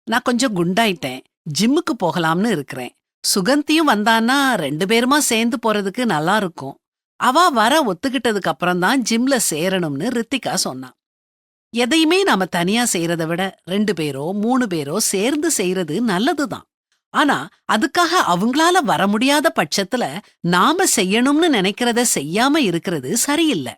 நான் கொஞ்சம் குண்டாயிட்டேன். ஜிம்முக்கு போகலாம்னு இருக்கிறேன். சுகந்தியும் வந்தான்னா 2 பேருமா சேர்ந்து போறதுக்கு நல்லா இருக்கும். அவ வர ஒத்துக்கிட்டதுக்கு அப்புறம் தான் ஜிம்ல சேரணும்னு ரித்திகா சொன்னா. எதையுமே நாம தனியா செய்யறத விட 2 பேரோ 3 பேரோ சேர்ந்து செய்யறது நல்லதுதான். ஆனா அதுக்காக அவங்களால வர முடியாத பட்சத்துல நாம செய்யணும்னு நினைக்கிறத செய்யாம இருக்கிறது சரியில்லை.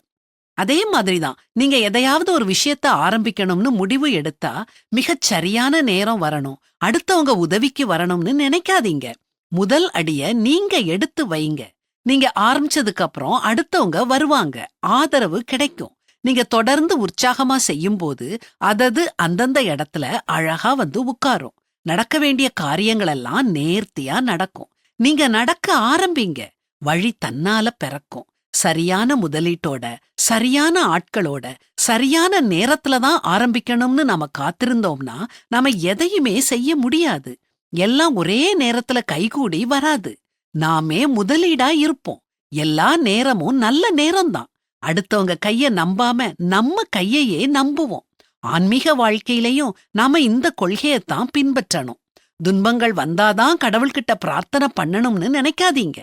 அதே மாதிரிதான் நீங்க எதையாவது ஒரு விஷயத்த ஆரம்பிக்கணும்னு முடிவு எடுத்தா மிகச் சரியான நேரம் வரணும், அடுத்தவங்க உதவிக்கு வரணும்னு நினைக்காதீங்க. முதல் அடிய நீங்க எடுத்து வைங்க. நீங்க ஆரம்பிச்சதுக்கு அப்புறம் அடுத்தவங்க வருவாங்க, ஆதரவு கிடைக்கும். நீங்க தொடர்ந்து உற்சாகமா செய்யும்போது அதது அந்தந்த இடத்துல அழகா வந்து உட்காரும். நடக்க வேண்டிய காரியங்கள் எல்லாம் நேர்த்தியா நடக்கும். நீங்க நடக்க ஆரம்பிங்க, வழி தன்னால பிறக்கும். சரியான முதலீட்டோட, சரியான ஆட்களோட, சரியான நேரத்துல தான் ஆரம்பிக்கணும்னு நாம காத்திருந்தோம்னா நாம எதையுமே செய்ய முடியாது. எல்லாம் ஒரே நேரத்துல கைகூடி வராது. நாமே முதலீடா இருப்போம். எல்லா நேரமும் நல்ல நேரம்தான். அடுத்தவங்க கைய நம்பாம நம்ம கையையே நம்புவோம். ஆன்மீக வாழ்க்கையிலையும் நாம இந்த கொள்கையத்தான் பின்பற்றணும். துன்பங்கள் வந்தாதான் கடவுள்கிட்ட பிரார்த்தனை பண்ணணும்னு நினைக்காதீங்க.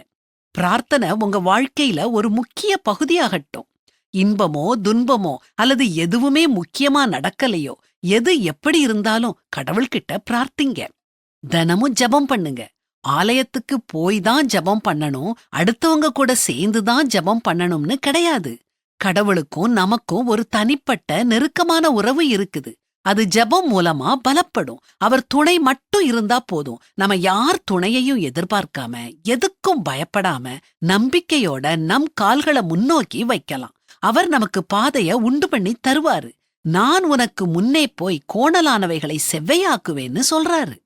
பிரார்த்தனை உங்க வாழ்க்கையில ஒரு முக்கிய பகுதியாகட்டும். இன்பமோ துன்பமோ அல்லது எதுவுமே முக்கியமா நடக்கலையோ, எது எப்படி இருந்தாலும் கடவுள்கிட்ட பிரார்த்திங்க. தினமும் ஜெபம் பண்ணுங்க. ஆலயத்துக்கு போய் தான் ஜெபம் பண்ணணும், அடுத்தவங்க கூட சேர்ந்து தான் ஜெபம் பண்ணணும்னு கிடையாது. கடவுளுக்கும் நமக்கும் ஒரு தனிப்பட்ட நெருக்கமான உறவு இருக்குது. அது ஜெபம் மூலமா பலப்படும். அவர் துணை மட்டும் இருந்தா போதும். நம்ம யார் துணையையும் எதிர்பார்க்காம, எதுக்கும் பயப்படாம, நம்பிக்கையோட நம் கால்களை முன்னோக்கி வைக்கலாம். அவர் நமக்கு பாதைய உண்டு பண்ணி தருவாரு. நான் உனக்கு முன்னே போய் கோணலானவைகளை செவ்வையாக்குவேன்னு சொல்றாரு.